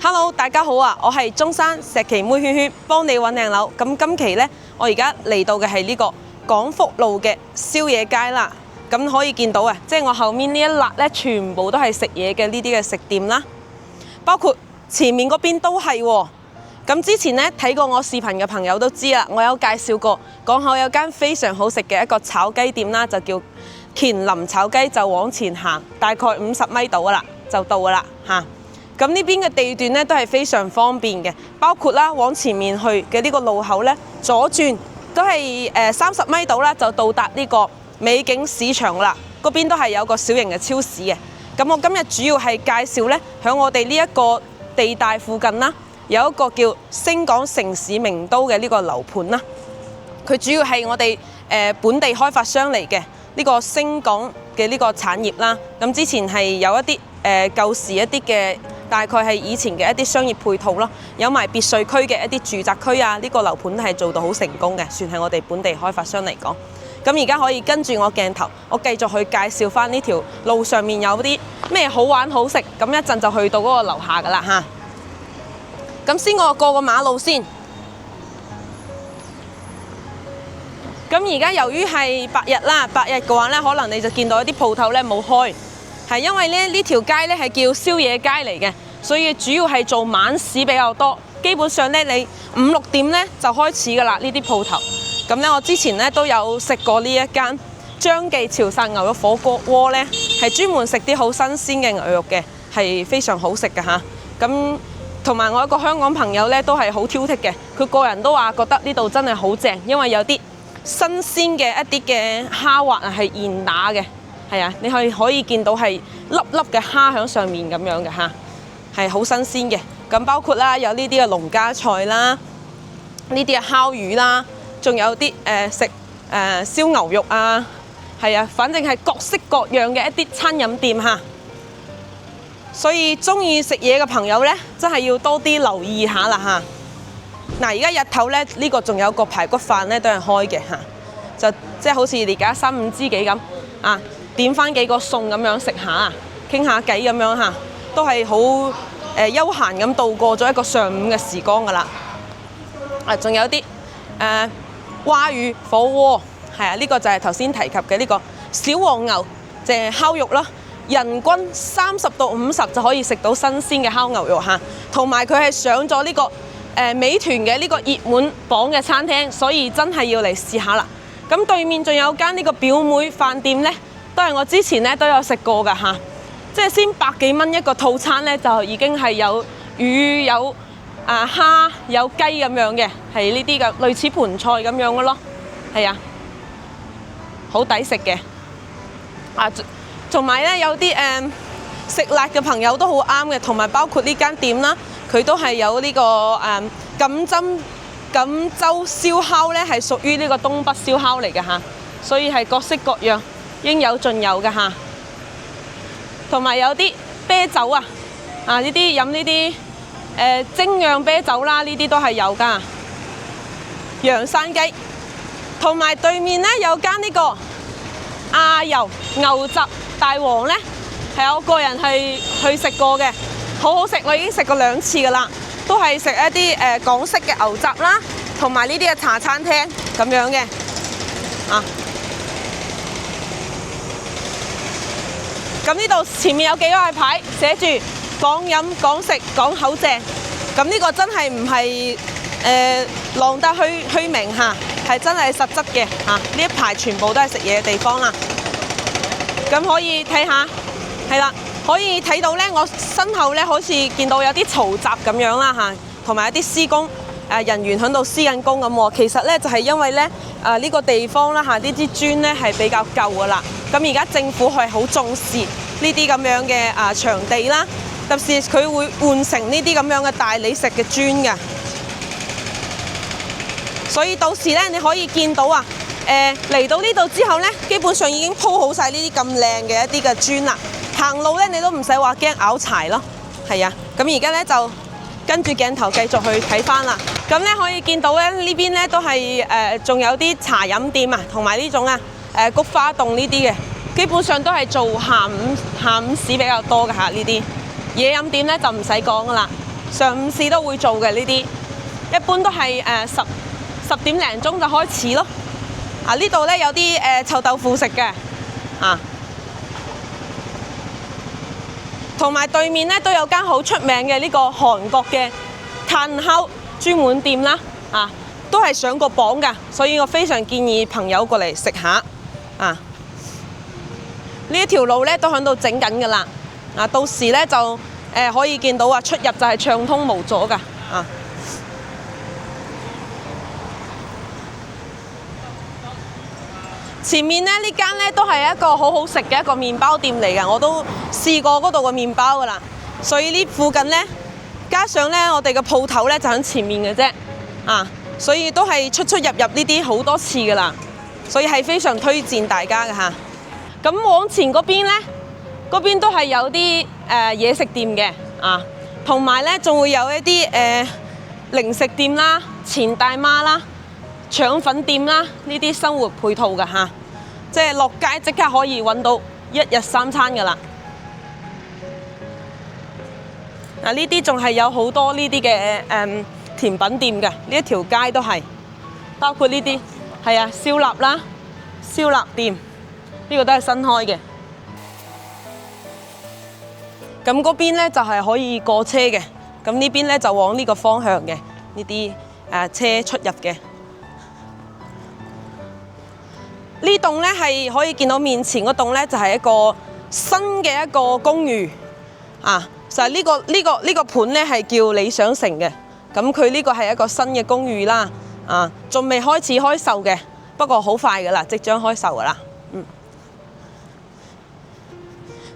Hello， 大家好啊！我係中山石岐妹圈圈，幫你揾靚樓。咁今期呢，我而家嚟到嘅係呢個廣福路嘅宵夜街啦。咁可以見到啊，即係我後面呢一列呢，全部都係食嘢嘅呢啲嘅食店啦，包括前面嗰邊都係喎。咁之前呢，睇過我視頻嘅朋友都知啦，我有介紹過港口有間非常好食嘅一個炒雞店啦，就叫乾林炒雞，就往前行大概50米度啦，就到噶啦嚇。咁呢邊嘅地段咧都係非常方便嘅，包括啦往前面去嘅呢個路口咧，左轉都係30米度啦，就到達呢個美景市場啦。嗰邊都係有個小型嘅超市嘅。咁我今日主要係介紹咧，喺我哋呢一個地帶附近啦，有一個叫星港城市名都嘅呢個樓盤啦。佢主要係我哋本地開發商嚟嘅呢個星港嘅呢個產業啦。咁之前係有一啲舊時一啲嘅。大概係以前嘅一啲商業配套咯，有埋別墅區嘅一啲住宅區啊，呢個樓盤係做到好成功嘅，算係我哋本地開發商嚟講。咁而家可以跟住我鏡頭，我繼續去介紹翻呢條路上面有啲咩好玩好食，咁一陣就去到嗰個樓下噶啦嚇。咁先我過個馬路先。咁而家由於係白日啦，白日嘅話呢，可能你就見到一啲鋪頭呢冇開。係因為呢條街呢係叫宵夜街嚟嘅，所以主要係做晚市比較多。基本上呢，你5、6點呢就開始㗎啦，呢啲鋪頭。咁呢，我之前呢都有食過呢一間張記潮汕牛肉火鍋鍋呢，係專門食啲好新鮮嘅牛肉嘅，係非常好食㗎嚇。咁同埋我一個香港朋友呢都係好挑剔嘅，佢個人都話覺得呢度真係好正，因為有啲新鮮嘅一啲嘅蝦滑係現打嘅。係啊，你可以見到係粒粒嘅蝦喺上面咁樣嘅嚇，係好新鮮嘅。咁包括啦，有呢啲嘅農家菜啦，呢啲嘅烤魚啦，仲有啲食燒牛肉啊，係啊，反正係各式各樣嘅一啲餐飲店嚇。所以中意食嘢嘅朋友呢，真係要多啲留意下啦嚇。嗱，而家日頭呢，呢個仲有個排骨飯呢，都係開嘅嚇，就即係好似而家3、5知己咁啊。點翻幾個餸咁樣食下，傾下偈咁樣嚇，都係好悠閒咁度過咗一個上午嘅時光噶啦。仲有啲蛙魚火鍋，係啊，呢個就係頭先提及嘅呢個小黃牛，即係烤肉啦。人均30到50就可以食到新鮮嘅烤牛肉嚇，同埋佢係上咗呢個美團嘅呢個熱門榜嘅餐廳，所以真係要嚟試下啦。咁對面仲有間呢個表妹飯店呢。都係我之前咧都有食過㗎嚇，即係先100幾蚊一個套餐咧，就已經係有魚、有蝦、有雞咁樣嘅，係呢啲嘅類似盤菜咁樣嘅咯，係啊，好抵食嘅。同埋咧有啲食辣嘅朋友都好啱嘅，同埋包括呢間店啦，佢都係有呢個錦州燒烤咧，係屬於呢個東北燒烤嚟嘅嚇，所以係各式各樣。應有盡有嘅嚇，同埋有啲啤酒啊，呢啲飲呢啲精釀啤酒啦，呢啲都係有㗎。洋山雞，同埋對面咧有間呢個亞遊牛雜大王咧，係我個人去食過嘅，好好食，我已經食過2次㗎啦，都係食一啲港式嘅牛雜啦，同埋呢啲嘅茶餐廳咁樣嘅啊。咁呢度前面有幾塊牌寫住講飲講食講口正，咁呢個真係唔係浪得虛名嚇，係真係實質嘅嚇。呢一排全部都係食嘢嘅地方啦。咁可以睇下，係啦，可以睇到呢，我身後呢好似見到有啲嘈雜咁樣啦嚇，同埋一啲施工人員喺度施緊工咁喎。其實呢就係因為呢呢個地方啦嚇，呢啲磚呢係比較舊噶啦。咁而家政府係好重視呢啲咁樣嘅場地啦，特別佢會換成呢啲咁樣嘅大理石嘅磚㗎。所以到時呢，你可以見到啊，嚟到呢度之後呢，基本上已經鋪好晒呢啲咁靚嘅一啲嘅磚啦。行路呢，你都唔使話驚拗柴咯。係啊，咁而家呢，就跟住鏡頭繼續去睇返啦。咁呢，可以見到呢，呢邊呢都係仲有啲茶飲店啊，同埋呢種菊花凍呢啲嘅，基本上都係做下午市比較多嘅嚇。呢啲嘢飲店咧就唔使講噶啦。上午市都會做嘅呢啲，一般都係10點零鐘就開始咯。呢度咧有啲臭豆腐食嘅，同埋對面咧都有間好出名嘅呢個韓國嘅炭烤專門店啦，都係上過榜㗎，所以我非常建議朋友過嚟食下。呢一條路咧都喺度整緊㗎啦，到時咧就可以見到出入就係暢通無阻㗎。前面咧呢間咧都係一個好好食嘅一個麵包店嚟嘅，我都試過嗰度嘅麵包㗎啦。所以呢附近咧，加上咧我哋嘅鋪頭咧就喺前面嘅啫，所以都係出入呢啲好多次㗎啦。所以係非常推薦大家嘅嚇。咁往前嗰邊咧，嗰邊都係有啲嘢食店嘅，同埋咧仲會有一啲零食店啦、錢大媽啦、腸粉店啦，呢啲生活配套嘅嚇，即係落街即刻可以揾到一日三餐㗎啦。呢啲仲係有好多呢啲嘅甜品店嘅，呢一條街都係，包括呢啲係燒臘啦、燒臘店，呢個都係新開嘅。咁嗰邊咧就係可以過車嘅，咁呢邊咧就往呢個方向嘅呢啲車出入嘅。呢棟咧係可以見到面前嗰棟咧就係一個新嘅一個公寓，就係呢個盤咧係叫理想城嘅。咁佢呢個係一個新嘅公寓啦，仲未開始開售嘅，不過好快噶啦，即將開售噶啦。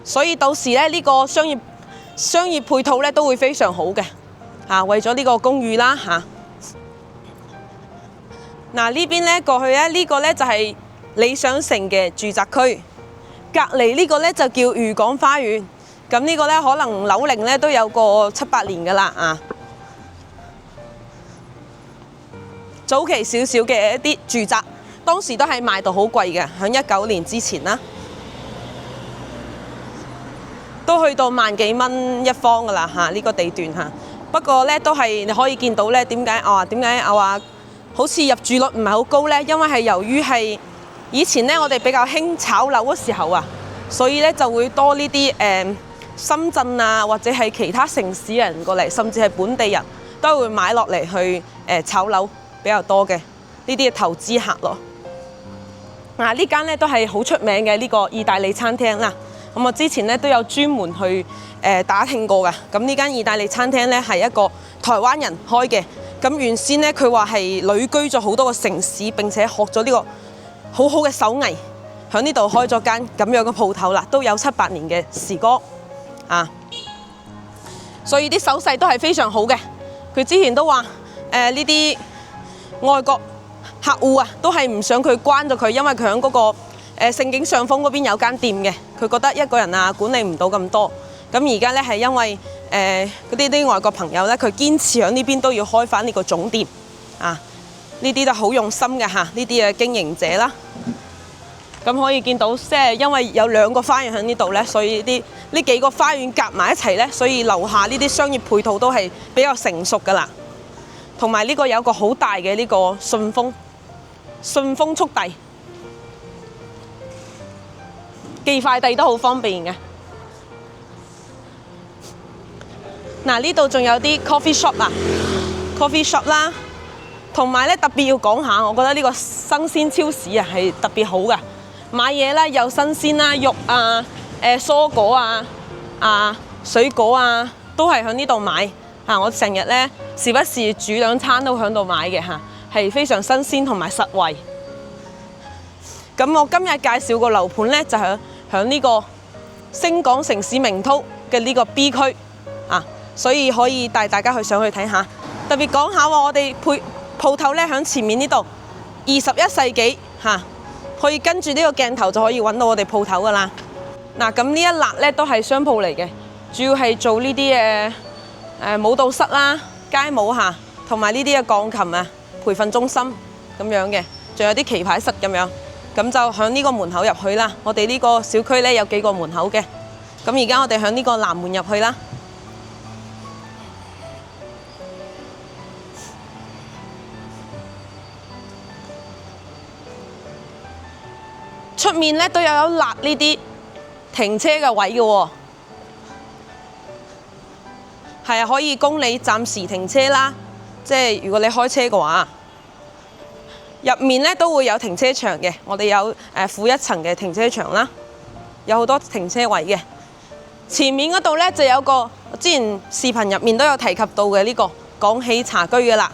所以到時咧呢個商業配套咧都會非常好嘅，為咗呢個公寓啦呢邊咧過去咧呢個咧就係理想城嘅住宅區，隔離呢個咧就叫漁港花園。咁呢個咧可能樓齡咧都有個7-8年噶啦早期少少嘅一啲住宅，當時都係賣到好貴嘅，喺19年之前啦，都去到萬幾蚊一方噶啦呢個地段不過咧都係你可以見到咧，點解我話好似入住率唔係好高咧？因為係由於係以前咧我哋比較興炒樓嘅時候所以咧就會多呢啲深圳或者係其他城市人過嚟，甚至係本地人都會買落嚟去炒樓比較多嘅呢啲投資客咯。呢間咧都係好出名嘅呢個意大利餐廳啦。咁我之前咧都有專門去打聽過㗎。咁呢間意大利餐廳咧係一個台灣人開嘅。咁原先咧佢話係旅居咗好多個城市，並且學咗呢個好好嘅手藝，喺呢度開咗間咁樣嘅鋪頭啦，都有7-8年嘅時光所以啲手勢都係非常好嘅。佢之前都話呢啲外國客戶都係唔想佢關咗佢，因為佢喺嗰個盛景上風嗰邊有間店嘅，佢覺得一個人管理唔到咁多。咁而家咧係因為嗰啲外國朋友咧，佢堅持喺呢邊都要開返呢個總店呢啲都好用心嘅呢啲嘅經營者啦。咁可以見到，即係因為有2個花園喺呢度咧，所以呢幾個花園夾埋一齊咧，所以樓下呢啲商業配套都係比較成熟噶啦。同埋呢個有個好大嘅呢個順豐速遞，寄快遞都好方便嘅。呢度仲有啲 coffee shop 啦，同埋咧特別要講下，我覺得呢個生鮮超市係特別好嘅。買嘢咧又新鮮啦，肉蔬果水果都係喺呢度買我成日咧時不時煮2餐都喺度買嘅係非常新鮮同埋實惠。咁我今日介紹個樓盤咧就係喺呢個星港城市名都嘅呢個 B 區所以可以帶大家上去睇下。特別講下我哋鋪頭咧喺前面呢度21世紀可以跟住呢個鏡頭就可以揾到我哋鋪頭噶啦。咁呢一欄咧都係商鋪嚟嘅，主要係做呢啲舞蹈室啦、街舞同埋呢啲嘅鋼琴培訓中心咁樣嘅，仲有啲棋牌室咁樣。咁就喺呢個門口入去啦。我哋呢個小區咧有幾個門口嘅。咁而家我哋喺呢個南門入去啦。出面咧都有立呢啲停車嘅位嘅喎，係啊，可以供你暫時停車啦。即係如果你開車嘅話，入面咧都會有停車場嘅。我哋有負一層嘅停車場啦，有好多停車位嘅。前面嗰度咧就有個之前視頻入面都有提及到嘅呢個廣喜茶居嘅啦。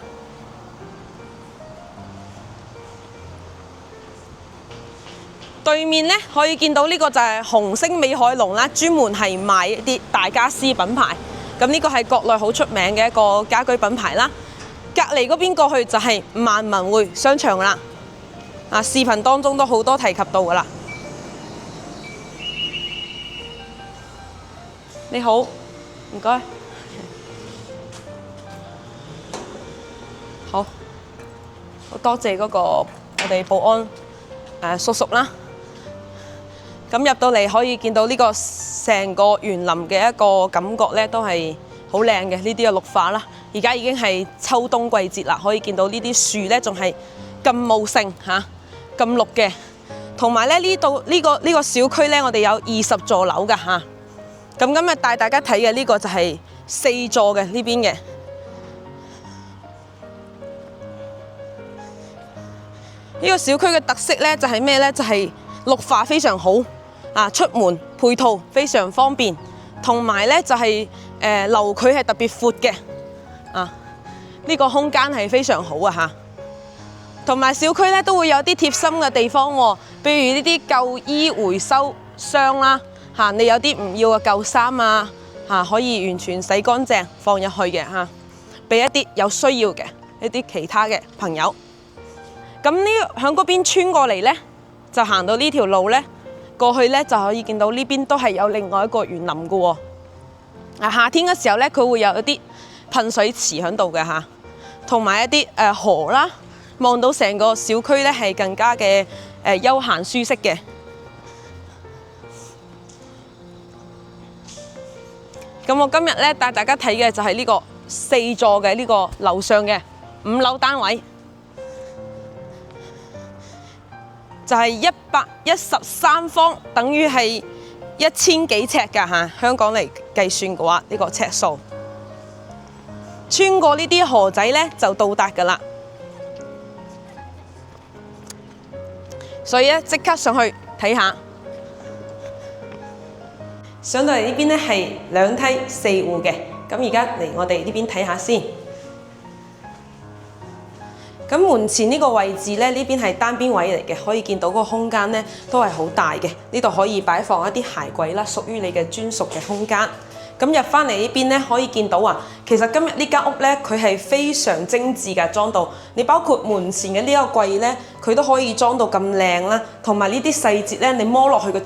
對面咧可以見到呢個就係紅星美凱龍啦，專門係賣一啲大家私品牌。咁呢個係國內好出名嘅一個家居品牌啦。隔離嗰邊過去就係萬文匯商場啦。視頻當中都好多提及到噶啦。你好，唔該。好多謝嗰個我哋保安叔叔啦。咁入到嚟可以見到呢個成個園林嘅一個感覺咧，都係好靚嘅。呢啲嘅綠化啦，而家已經係秋冬季節啦，可以見到呢啲樹咧仲係咁茂盛嚇，咁綠嘅。同埋咧呢度呢個小區咧，我哋有20座樓㗎嚇。咁今日帶大家睇嘅呢個就係4座嘅呢邊嘅。呢個小區嘅特色咧就係咩咧？就係綠化非常好出門配套非常方便，同埋咧就係樓距係特別闊嘅呢個空間係非常好啊嚇。同埋小區咧都會有啲貼心嘅地方喎，譬如呢啲舊衣回收箱啦。你有啲唔要嘅舊衫可以完全洗乾淨放入去嘅俾一啲有需要嘅一啲其他嘅朋友。咁呢響嗰邊穿過嚟呢，就行到呢條路呢，過去呢就可以見到呢邊都係有另外一個園林嘅喎。夏天嘅時候呢，佢會有一啲噴水池喺度嘅嚇，同埋一啲河啦，望到成個小區呢係更加嘅休閒舒適嘅。咁我今日咧帶大家睇嘅就係呢個4座嘅呢個樓上嘅5樓單位，就係113方，等於係1000幾尺㗎嚇。香港嚟計算嘅話，呢個尺數穿過呢啲河仔咧就到達㗎啦。所以咧即刻上去睇下。上到嚟呢邊咧係2梯4戶嘅，咁而家嚟我哋呢邊睇下先。咁門前呢個位置咧，呢邊係單邊位嚟嘅，可以見到嗰個空間咧都係好大嘅。呢度可以擺放一啲鞋櫃啦，屬於你嘅專屬嘅空間。咁入翻嚟呢邊咧，可以見到其實今日呢間屋咧，佢係非常精緻㗎，裝到你包括門前嘅呢個櫃咧，佢都可以裝到咁靚啦，同埋呢啲細節咧，你摸落去嘅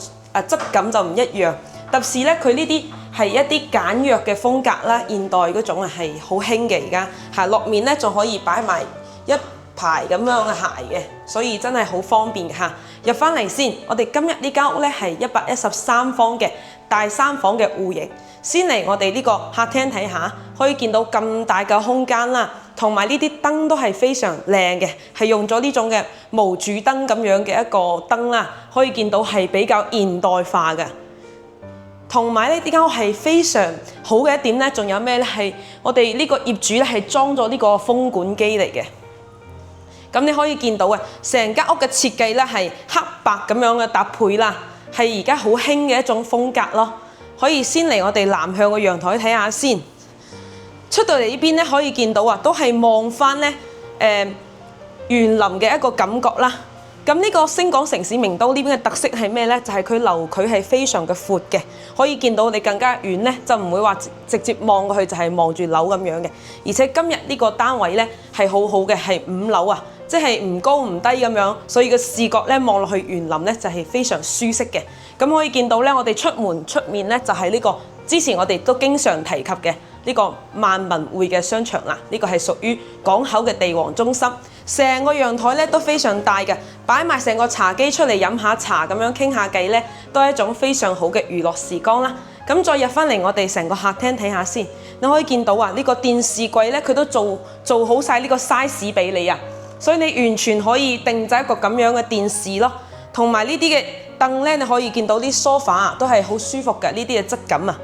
質感就唔一樣。特別咧，佢呢啲係一啲簡約嘅風格啦，現代嗰種係好興嘅而家落面咧仲可以擺埋一排咁樣嘅鞋嘅，所以真係好方便嘅嚇。入翻嚟先，我哋今日呢間屋咧係113方嘅大3房嘅戶型。先嚟我哋呢個客廳睇下，可以見到咁大嘅空間啦，同埋呢啲燈都係非常靚嘅，係用咗呢種嘅無主燈咁樣嘅一個燈啦，可以見到係比較現代化嘅。同埋呢間屋係非常好嘅一點咧，仲有咩咧？係我哋呢個業主咧係裝咗呢個風管機嚟嘅。咁你可以見到成間屋嘅設計咧係黑白咁樣嘅搭配啦，係而家好興嘅一種風格咯。可以先嚟我哋南向嘅陽台睇下先。出到嚟呢邊咧，可以見到都係望翻咧園林嘅一個感覺啦。咁呢個星港城市名都呢邊嘅特色係咩呢？就係佢樓距係非常嘅闊嘅，可以見到你更加遠呢，就唔會話直接望過去就係望住樓咁樣嘅。而且今日呢個單位呢係好好嘅，係5樓即係唔高唔低咁樣，所以個視覺呢望落去園林呢就係非常舒適嘅。咁可以見到呢，我哋出門出面呢就係呢個之前我哋都經常提及嘅呢個萬文匯嘅商場啦。呢個係屬於港口嘅地王中心。成個陽台咧都非常大嘅，擺埋成個茶几出嚟飲下茶咁樣傾下偈咧，都係一種非常好嘅娛樂時光啦。咁再入翻嚟我哋成個客廳睇下先，你可以見到呢個電視櫃咧，佢都做好晒呢個 size 俾你所以你完全可以定製一個咁樣嘅電視咯。同埋呢啲嘅凳咧，你可以見到啲 sofa 都係好舒服嘅呢啲嘅質感啊。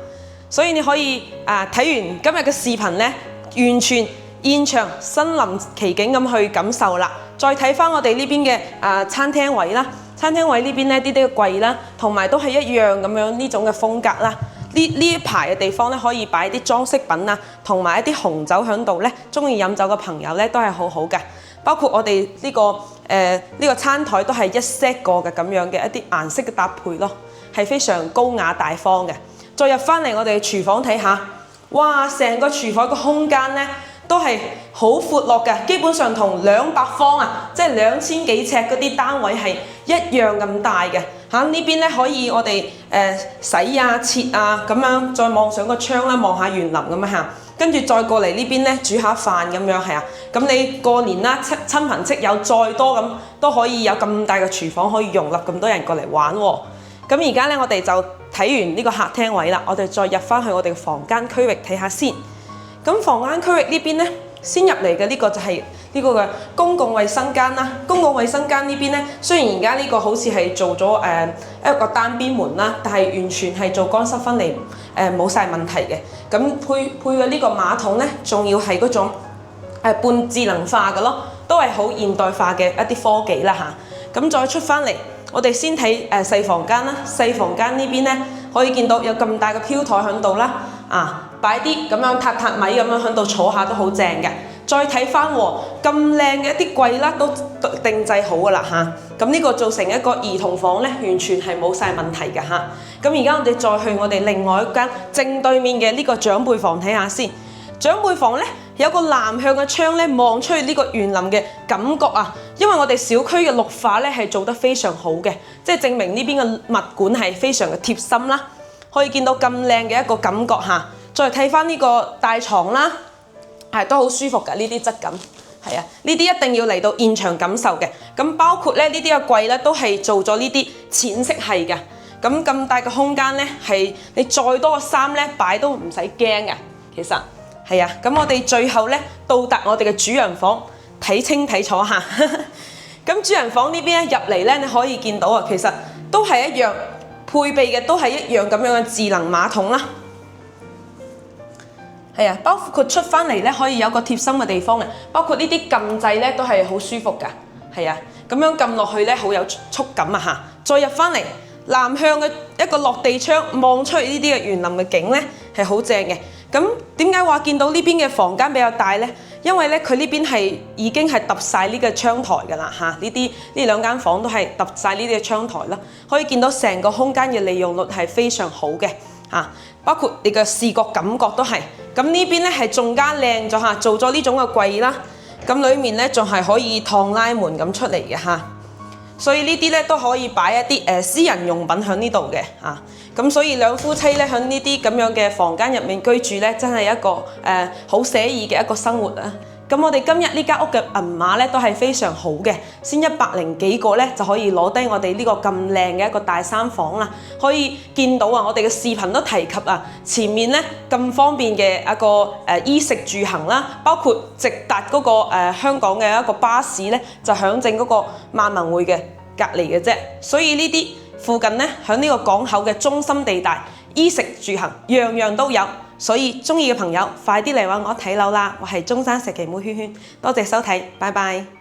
所以你可以睇完今日嘅視頻咧，完全現場身臨其境咁去感受啦。再睇翻我哋呢邊嘅餐廳位啦，餐廳位呢邊咧啲嘅櫃啦，同埋都係一樣咁樣呢種嘅風格啦。呢一排嘅地方咧，可以擺啲裝飾品啊，同埋一啲紅酒喺度咧，中意飲酒嘅朋友咧都係好好嘅。包括我哋呢個餐台都係一 set 過嘅咁樣嘅一啲顏色嘅搭配咯，係非常高雅大方嘅。再入翻嚟我哋廚房睇下，哇！成個廚房個空間咧都係好闊落嘅，基本上同200方即係2000幾尺嗰啲單位係一樣咁大嘅。呢邊咧可以我哋洗啊切啊咁樣，再望上個窗啦，望下園林咁樣嚇。跟住再過嚟呢邊咧煮下飯咁樣係啊。咁你過年啦，親朋戚友再多咁都可以有咁大嘅廚房可以容納咁多人過嚟玩喎。咁而家咧我哋就睇完呢個客廳位啦，我哋再入翻去我哋嘅房間區域睇下先。咁房間區域呢邊咧，先入嚟嘅呢個就係呢個嘅公共衛生間啦。公共衛生間呢邊咧，雖然而家呢個好似係做咗一個單邊門啦，但係完全係做乾濕分離，冇晒問題嘅。咁配嘅呢個馬桶咧，仲要係嗰種半智能化嘅咯，都係好現代化嘅一啲科技啦嚇。咁再出翻嚟，我哋先睇細房間啦。細房間呢邊咧，可以見到有咁大嘅飄台喺度啦，擺啲咁樣榻米咁樣喺度坐下都好正嘅。再睇翻咁靚嘅一啲櫃啦，都定製好噶啦嚇。咁呢個做成一個兒童房咧，完全係冇晒問題嘅嚇。咁而家我哋再去我哋另外一間正對面嘅呢個長輩房睇下先。長輩房咧有個南向嘅窗咧，望出去呢個園林嘅感覺啊。因為我哋小區嘅綠化咧係做得非常好嘅，即係證明呢邊嘅物管係非常嘅貼心啦。可以見到咁靚嘅一個感覺嚇。再睇翻呢個大床啦，都好舒服嘅呢啲質感，係啊，呢啲一定要嚟到現場感受嘅。咁包括咧呢啲嘅櫃咧都係做咗呢啲淺色系嘅。咁大嘅空間咧，係你再多嘅衫咧擺都唔使驚嘅。其實係啊，咁我哋最後咧到達我哋嘅主人房，睇清睇楚嚇。咁主人房呢邊咧入嚟咧，你可以見到啊，其實都係一樣配備嘅，都係一樣咁樣嘅智能馬桶啦。係啊，包括出翻嚟咧可以有個貼心嘅地方嘅，包括呢啲撳掣咧都係好舒服㗎。係啊，咁樣撳落去咧好有觸感啊嚇。再入翻嚟南向嘅一個落地窗，望出去呢啲嘅園林嘅景咧係好正嘅。咁點解話見到呢邊嘅房間比較大咧？因為咧佢呢邊係已經係揼晒呢個窗台㗎啦嚇。呢兩間房都係揼晒呢啲嘅窗台啦，可以見到成個空間嘅利用率係非常好嘅嚇。包括你嘅視覺感覺都係。咁呢邊咧係仲加靚咗嚇，做咗呢種嘅櫃啦。咁裡面咧仲係可以趟拉門咁出嚟嘅嚇。所以呢啲咧都可以擺一啲私人用品喺呢度嘅嚇。咁所以兩夫妻咧喺呢啲咁樣嘅房間入面居住咧，真係一個好寫意嘅一個生活啊！咁我哋今日呢間屋嘅銀碼咧都係非常好嘅，先100幾個咧就可以攞低我哋呢個咁靚嘅一個大三房啦。可以見到啊，我哋嘅視頻都提及啊，前面咧咁方便嘅一個衣食住行啦，包括直達嗰個香港嘅一個巴士咧，就響正嗰個萬民匯嘅隔離嘅啫。所以呢啲附近咧響呢個港口嘅中心地帶，衣食住行樣樣都有。所以鍾意嘅朋友快啲嚟揾我睇樓啦！我係中山石岐妹圈圈，多謝收睇，拜拜。